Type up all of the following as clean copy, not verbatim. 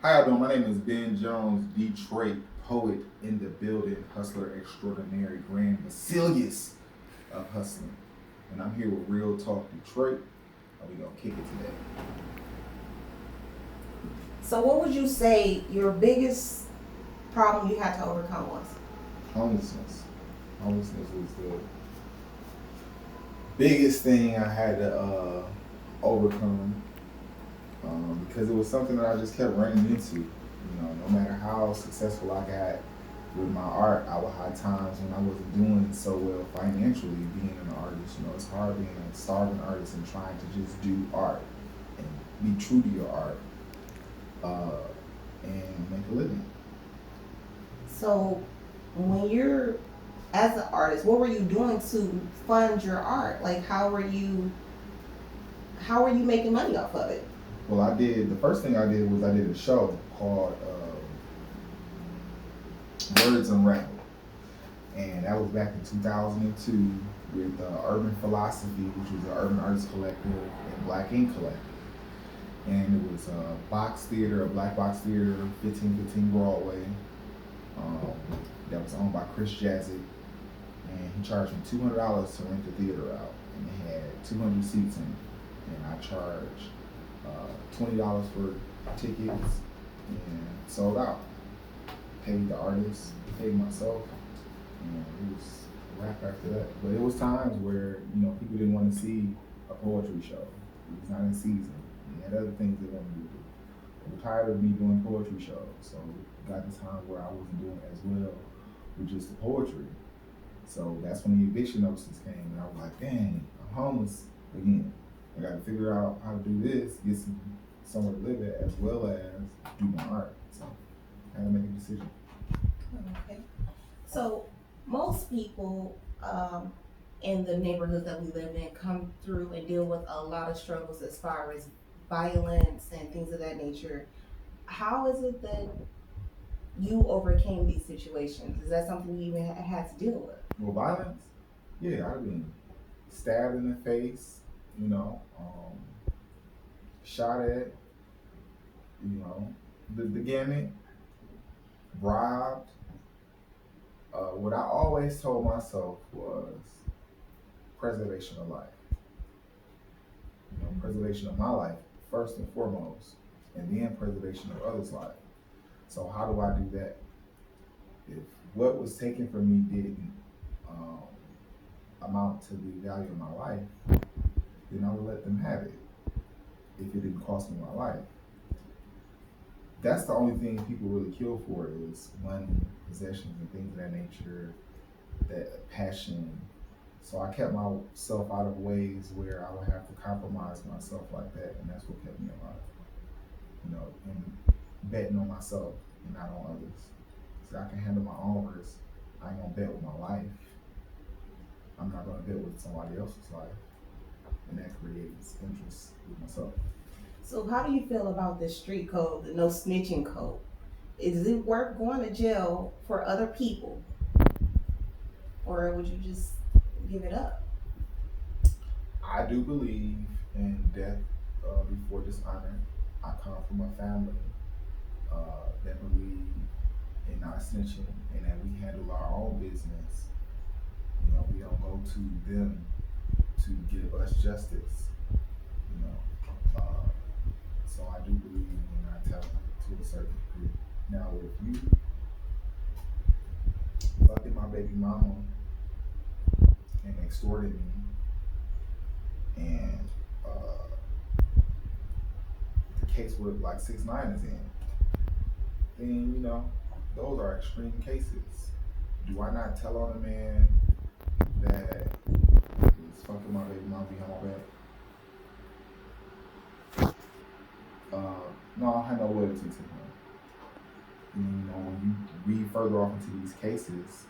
How y'all doing? My name is Ben Jones, Detroit poet in the building, hustler extraordinary, grand Basilius of hustling. And I'm here with Real Talk Detroit, and we gonna kick it today. So, what would you say your biggest problem you had to overcome was? Homelessness. Homelessness was the biggest thing I had to overcome because it was something that I just kept running into. No matter how successful I got with my art, I would have times when I wasn't doing so well financially being an artist. It's hard being a starving artist and trying to just do art and be true to your art uh, and make a living. So, when you're as an artist, what were you doing to fund your art? Like, how were you making money off of it? Well, the first thing I did was I did a show called Words Unraveled. And that was back in 2002 with Urban Philosophy, which was an urban artist collective, and Black Ink Collective. And it was a box theater, a black box theater, 1515 Broadway, um, that was owned by Chris Jazzick. And he charged me $200 to rent the theater out. And it had 200 seats in it. And I charged $20 for tickets and sold out. Paid the artist, paid myself, and it was a wrap after that. But it was times where people didn't want to see a poetry show. It was not in season. They had other things they wanted to do. They were tired of me doing poetry shows, so it got to time where I wasn't doing as well with just the poetry. So that's when the eviction notices came, and I was like, dang, I'm homeless again. I got to figure out how to do this, get somewhere to live at, as well as do my art. So I had to make a decision. Okay. So, most people in the neighborhoods that we live in come through and deal with a lot of struggles as far as violence and things of that nature. How is it that you overcame these situations? Is that something you even had to deal with? Well, violence, yeah, I've been stabbed in the face, shot at, you know, the gamut, bribed. What I always told myself was preservation of life. Preservation of my life first and foremost, and then preservation of others' life. So how do I do that? If what was taken from me didn't um, amount to the value of my life, then I would let them have it. If it didn't cost me my life, that's the only thing people really kill for is money, possessions, and things of that nature, that passion. So I kept myself out of ways where I would have to compromise myself like that, and that's what kept me alive. And betting on myself and not on others. So I can handle my own risk. I ain't gonna bet with my life. I'm not gonna bet with somebody else's life, and that creates interest with myself. So, how do you feel about the street code, the no snitching code? Is it worth going to jail for other people, or would you just give it up? I do believe in death before dishonor. I come from a family that believe in not snitching and that we handle our own business. We don't go to them to give us justice. You know, uh, so I do believe in not telling to a certain degree. Now, if you fucking my baby mama and extorted me and the case with like 6ix9ine is in, then those are extreme cases. Do I not tell on a man that is fucking my baby mama behind my back? No, I have no loyalty to him. And, when you read further off into these cases,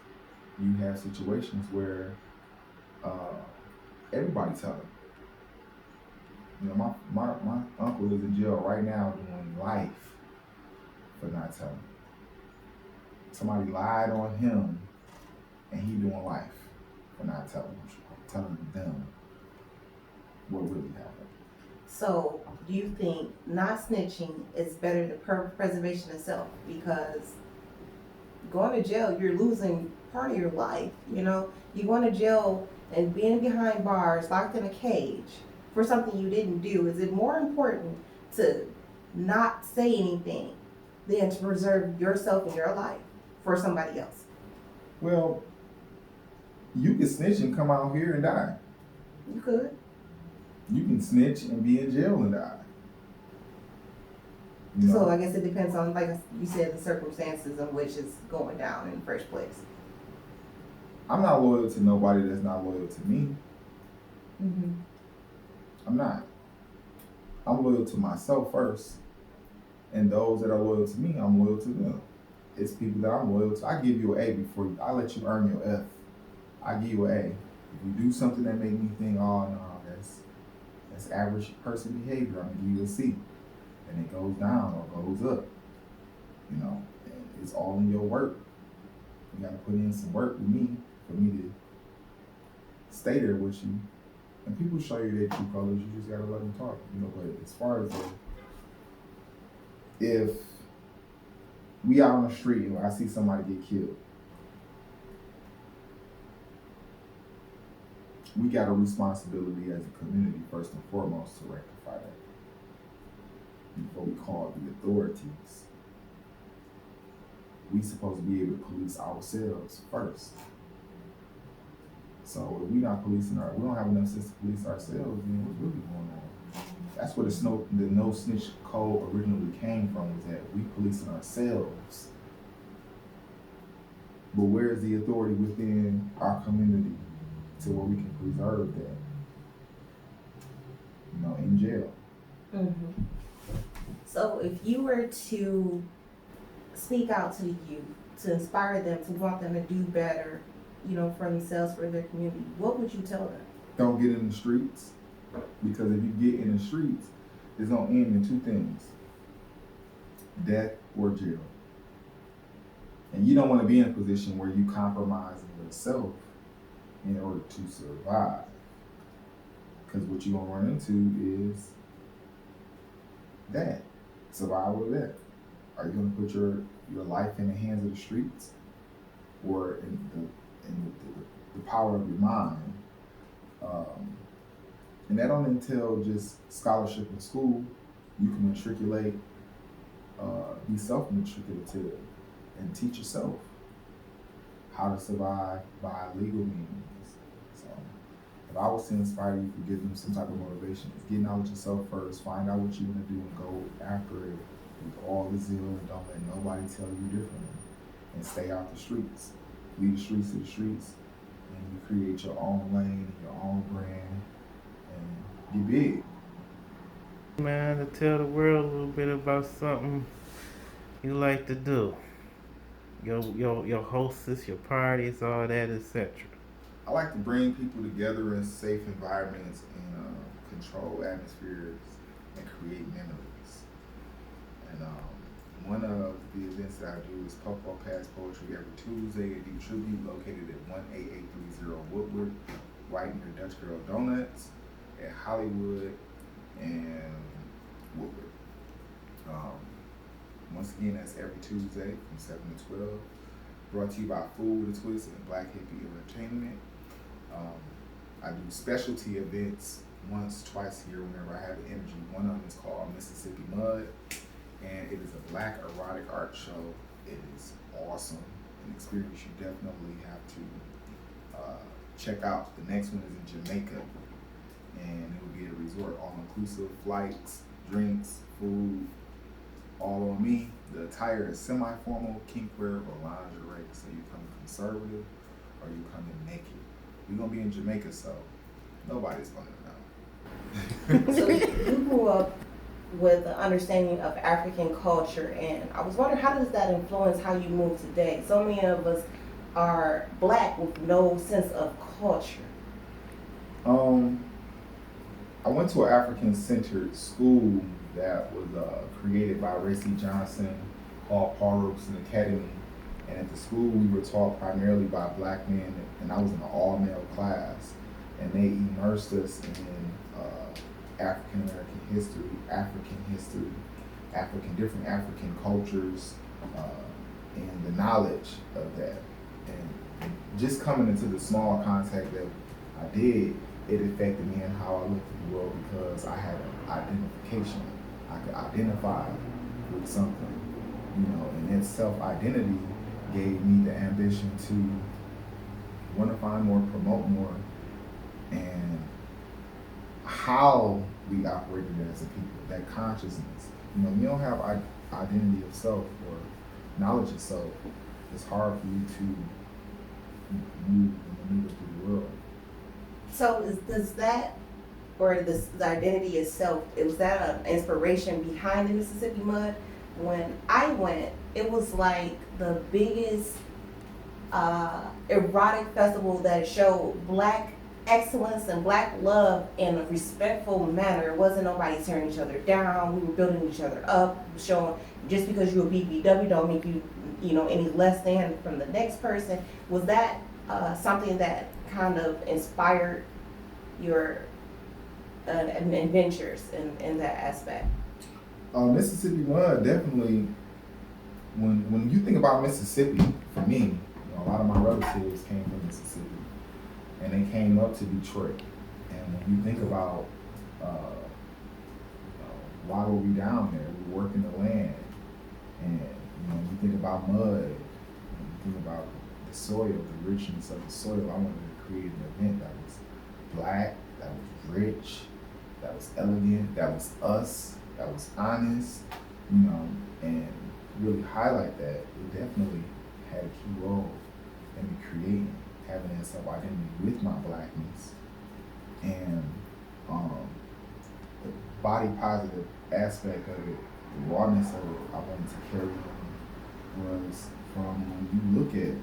you have situations where uh, everybody telling. My uncle is in jail right now doing life for not telling. Somebody lied on him, and he doing life for not telling them what really happened. So, do you think not snitching is better than preservation of self? Because going to jail, you're losing part of your life. You know, you going to jail and being behind bars, locked in a cage for something you didn't do. Is it more important to not say anything than to preserve yourself and your life for somebody else? Well, you can snitch and come out here and die. You could. You can snitch and be in jail and die. So I guess it depends on, like you said, the circumstances in which it's going down in the first place. I'm not loyal to nobody that's not loyal to me. Mm-hmm. I'm not. I'm loyal to myself first. And those that are loyal to me, I'm loyal to them. It's people that I'm loyal to. I give you an A before I let you earn your F. I give you an A. If you do something that make me think, oh no, that's average person behavior, I'm gonna give you a C. And it goes down or goes up. You know, and it's all in your work. You gotta put in some work with me for me to stay there with you. And people show you their true colors, you just gotta let them talk. You know, but as far as if we out on the street and I see somebody get killed, we got a responsibility as a community first and foremost to rectify that before we call the authorities. We supposed to be able to police ourselves first. So if we not policing we don't have enough sense to police ourselves, then what's really going on? That's where the no snitch code originally came from, was that we policing ourselves. But where is the authority within our community to where we can preserve that? You know, in jail. Mm-hmm. So if you were to speak out to the youth, to inspire them, to want them to do better, you know, for themselves, for their community, what would you tell them? Don't get in the streets, because if you get in the streets, it's gonna end in two things: death or jail. And you don't want to be in a position where you compromising yourself in order to survive, because what you're gonna run into is that survival or death. Are you gonna put your life in the hands of the streets, or in the power of your mind? And that don't entail just scholarship in school. You can matriculate, be self-matriculative, and teach yourself how to survive by legal means. So if I was to inspire you to give them some type of motivation, it's getting out with yourself first, find out what you want to do and go after it with all the zeal, and don't let nobody tell you differently. And stay out the streets. Leave the streets to the streets, and you create your own lane, your own brand, and get big. Man, to tell the world a little bit about something you like to do. Your hostess, your parties, all that, etc. I like to bring people together in safe environments and control atmospheres and create memories. And one of the events that I do is Popo Pass Poetry every Tuesday at the Tribute, located at 18830 Woodward, right near Dutch Girl Donuts at Hollywood and Woodward. Once again, that's every Tuesday from 7 to 12. Brought to you by Food with a Twist and Black Hippie Entertainment. I do specialty events twice a year whenever I have the energy. One of them is called Mississippi Mud, and it is a Black erotic art show. It is awesome, an experience you definitely have to check out. The next one is in Jamaica, and it will be a resort, all-inclusive, flights, drinks, food, all on me. The attire is semi-formal, kinkwear, or lingerie. So you come conservative or you come in naked. We're gonna be in Jamaica, so nobody's gonna know. So you grew up with an understanding of African culture, and I was wondering, how does that influence how you move today? So many of us are Black with no sense of culture. I went to an African-centered school that was created by Racy Johnson, called Paul Robeson Academy. And at the school, we were taught primarily by Black men, and I was in an all-male class. And they immersed us in African American history, different African cultures, and the knowledge of that. And just coming into the small contact that I did, it affected me in how I looked at the world because I had an identification. I could identify with something, and that self-identity gave me the ambition to want to find more, promote more, and how we operated as a people, that consciousness. You don't have identity of self or knowledge of self. It's hard for you to move and maneuver through the world. So does that, or the identity itself, was that an inspiration behind the Mississippi Mud? When I went, it was like the biggest erotic festival that showed black excellence and black love in a respectful manner. It wasn't nobody tearing each other down. We were building each other up, showing just because you're a BBW don't make you, any less than from the next person. Was that something that kind of inspired your adventures in that aspect? Mississippi Mud definitely. When you think about Mississippi, for me, a lot of my relatives came from Mississippi, and they came up to Detroit. And when you think about why were we down there? We were working the land, and you think about mud, and you think about the soil, the richness of the soil. I wanted to create an event that was black, that was rich, that was elegant, that was us, that was honest, and really highlight that. It definitely had a key role in me creating, having that self-identity with my blackness. And the body positive aspect of it, the rawness of it, I wanted to carry on was from when you look at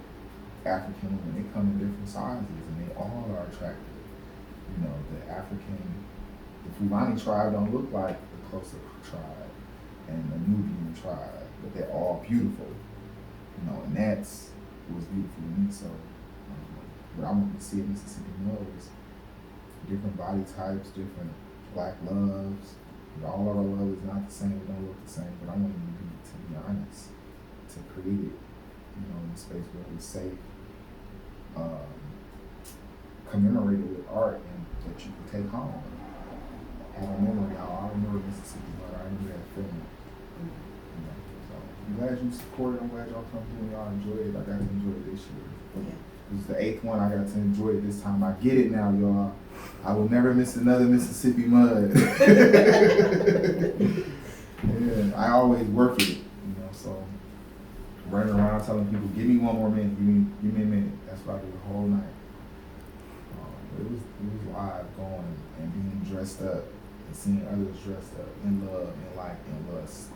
African women, they come in different sizes and they all are attractive. The Fulani tribe don't look like the Xhosa tribe and the Nubian tribe, but they're all beautiful. And that's what was beautiful to me. So what I wanted to see in Mississippi Mud was different body types, different black loves. All of our love is not the same, we don't look the same, but I wanted to be honest, to create it, in a space where it was safe, commemorate it with art and that you could take home. Have a memory. I remember Mississippi Mud, I remember that feeling. So I'm glad you supported, I'm glad y'all come through and y'all enjoyed it. I got to enjoy it this year. Yeah. This is the 8th one, I got to enjoy it this time. I get it now, y'all. I will never miss another Mississippi Mud. Yeah, I always work it, so running around telling people, give me one more minute, give me a minute. That's what I do the whole night. It was live going and being dressed up and seeing others dressed up in love and light and lust,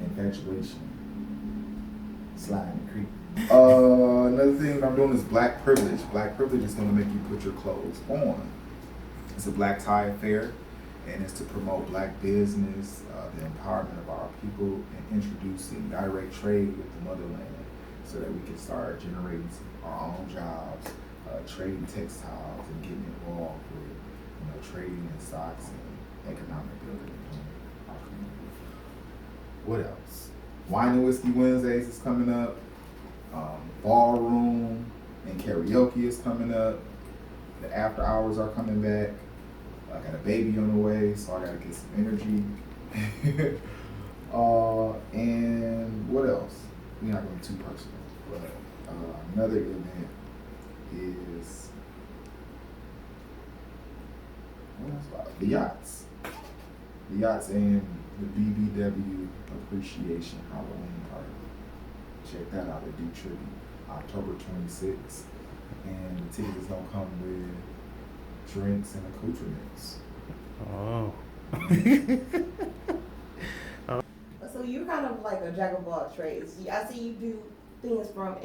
infatuation, sliding and creeping. Another thing that I'm doing is black privilege. Black privilege is going to make you put your clothes on. It's a black tie affair, and it's to promote black business, the empowerment of our people, and introducing direct trade with the motherland so that we can start generating our own jobs, trading textiles, and getting involved with trading in stocks and economic building in our community. What else? Wine and Whiskey Wednesdays is coming up. Ballroom and karaoke is coming up. The after hours are coming back. I got a baby on the way, so I gotta get some energy. And what else? We're not going too personal, but another event is what else about the yachts. The yachts and the BBW Appreciation Halloween Party. Check that out at Detroit, October 26th. And the tickets is gonna come with drinks and accoutrements. Oh. So you're kind of like a jack of all trades. I see you do things from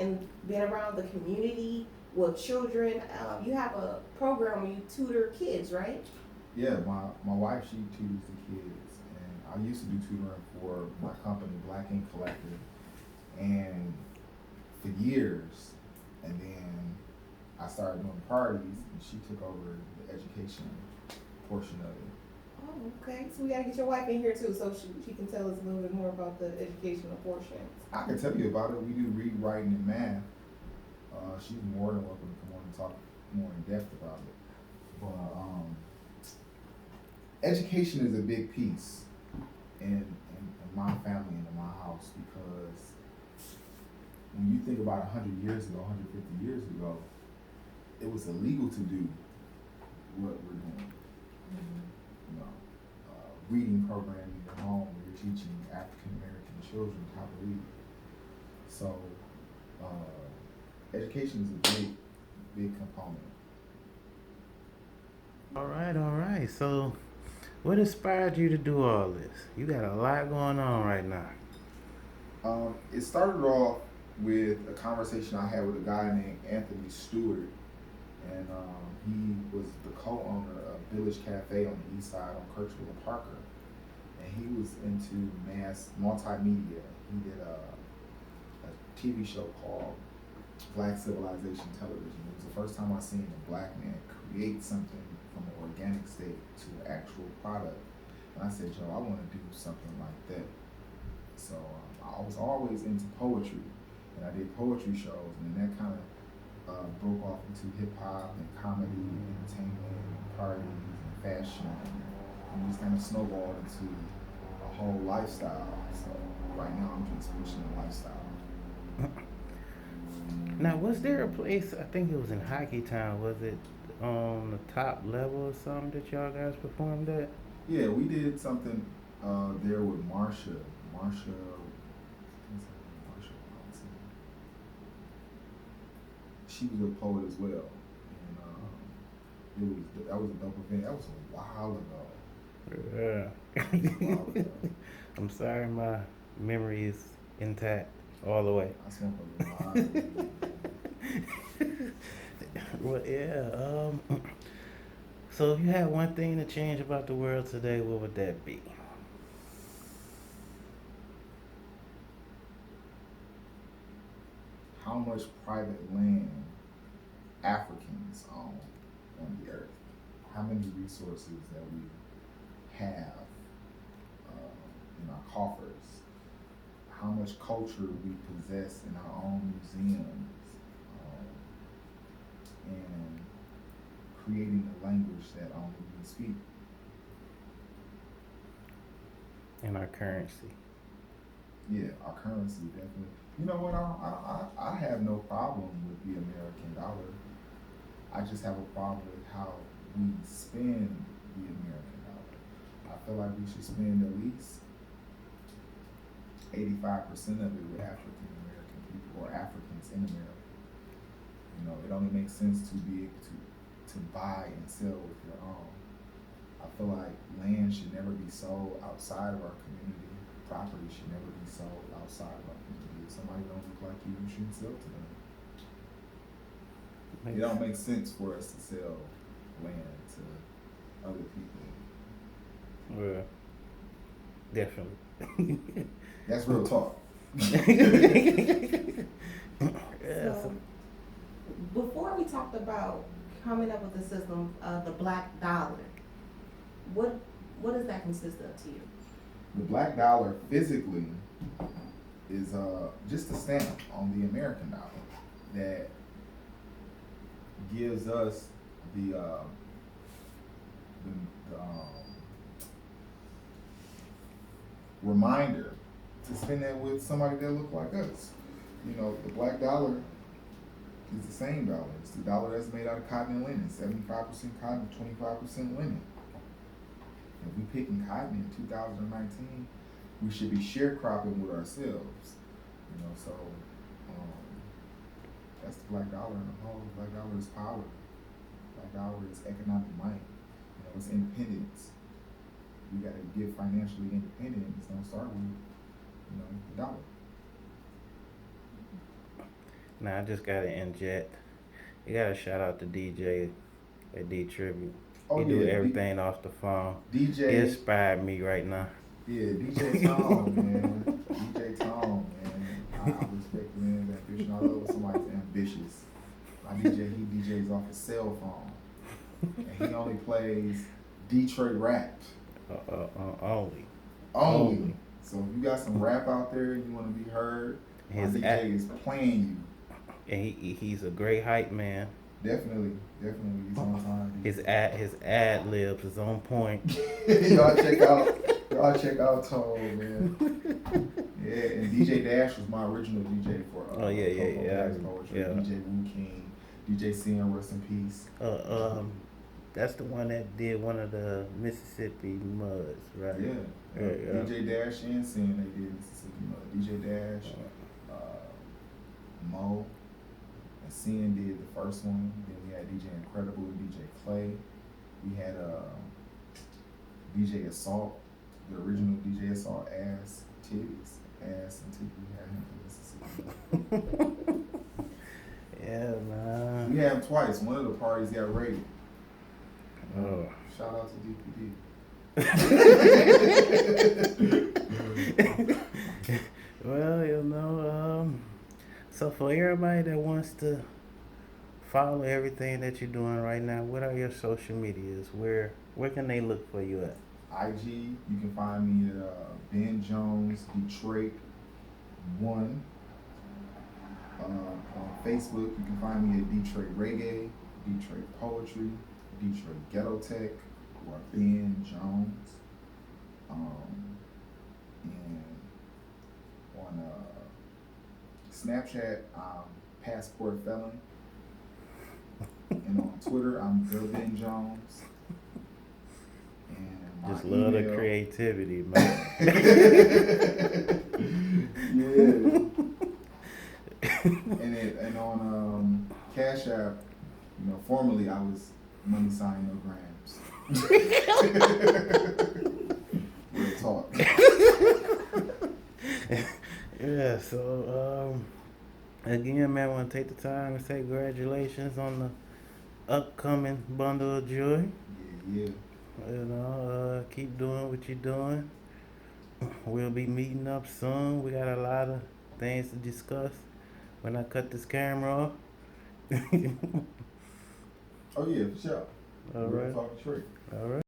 being around the community with children. You have a program where you tutor kids, right? Yeah, my wife, she tutors the kids, and I used to do tutoring for my company, Black Ink Collective, and for years, and then I started doing parties, and she took over the education portion of it. Oh, okay. So we gotta get your wife in here too, so she can tell us a little bit more about the educational portions. I can tell you about it. We do read, writing, and math. She's more than welcome to come on and talk more in depth about it. But education is a big piece in my family and in my house, because when you think about 100 years ago, 150 years ago, it was illegal to do what we're doing. You know, reading programming at home where you're teaching African American children how to read. So, education is a big component. All right. So, what inspired you to do all this? You got a lot going on right now. It started off with a conversation I had with a guy named Anthony Stewart, and he was the co-owner of Village Cafe on the east side on Kirksville and Parker, and he was into mass multimedia. He did a TV show called Black Civilization Television. It was the first time I seen a black man create something from an organic state to an actual product, and I said, Joe, I want to do something like that. So I was always into poetry, and I did poetry shows, and then that kind of broke off into hip hop and comedy and entertainment and parties and fashion, and just kind of snowballed into a whole lifestyle. So right now I'm just pushing the lifestyle. Now, was there a place, I think it was in Hockey Town, was it on the top level or something that y'all guys performed at? Yeah, we did something there with Marsha. Marsha Johnson. She was a poet as well, and that was a dope event. That was a while ago. Yeah. I'm sorry, my memory is intact all the way. I smoked a lot of weed. Well, yeah. So if you had one thing to change about the world today, what would that be? How much private land Africans own on the earth? How many resources that we have in our coffers? How much culture we possess in our own museums, and creating a language that only we speak. And our currency. Yeah, our currency definitely. You know what? I have no problem with the American dollar. I just have a problem with how we spend the American dollar. I feel like we should spend at least 85% of it with African American people or Africans in America. You know, it only makes sense to be able to buy and sell with your own. I feel like land should never be sold outside of our community. Property should never be sold outside of our community. If somebody don't look like you shouldn't sell to them. It don't make sense for us to sell land to other people. Well, definitely. That's real talk. Yeah, So, before we talked about coming up with the system of the black dollar, what does that consist of to you? The black dollar physically is just a stamp on the American dollar that gives us the reminder to spend that with somebody that look like us. You know, the black dollar is the same dollar. It's the dollar that's made out of cotton and linen, 75% cotton, 25% linen. If we picking cotton in 2019, we should be sharecropping with ourselves. You know, so that's the black dollar in the whole. Black dollar is power. Black dollar is economic might. You know, it's independence. We gotta get financially independent. It's don't start with, you know, the dollar. Now I just gotta inject. You gotta shout out to DJ at D Tribute. Oh, He do yeah, everything off the phone. DJ. He inspired me right now. Yeah, DJ Tom, man. DJ Tom, man. I respect the man's ambition. I love when somebody's ambitious. My DJ, he DJs off his cell phone. And he only plays Detroit rap. Only. Only. So if you got some rap out there and you want to be heard, my His DJ is playing you. And he's a great hype man. Definitely. He's on time. His ad libs is on point. y'all check out Tone, man. Yeah, and DJ Dash was my original DJ for Poetry. Yeah. DJ Wu King, DJ Sin, rest in peace. That's the one that did one of the Mississippi Muds, right? Yeah. DJ Dash and Sin, they did Mississippi Mud. DJ Dash, Mo, and Sin did the first one. Then we had DJ Incredible and DJ Clay. We had DJ Assault, the original DJ Assault, Ass and Titties. We had him from Mississippi. Yeah, man. We had him twice. One of the parties got raided. Oh. Shout out to DPD. Well, so for everybody that wants to follow everything that you're doing right now, what are your social medias? Where can they look for you at? IG, you can find me at Ben Jones Detroit 1. On Facebook, you can find me at Detroit Reggae, Detroit Poetry, Detroit Ghetto Tech, or Ben Jones. And on Snapchat, I'm Passport Felon. And on Twitter, I'm the Ben Jones. And my Just love email, the creativity, man. Yeah. And on Cash App, formerly I was money sign no grams. Real talk. Yeah, so again, man, I want to take the time to say congratulations on the upcoming bundle of joy. Yeah. Keep doing what you're doing. We'll be meeting up soon. We got a lot of things to discuss when I cut this camera off. Oh yeah, for sure. All right. Talk Detroit. All right.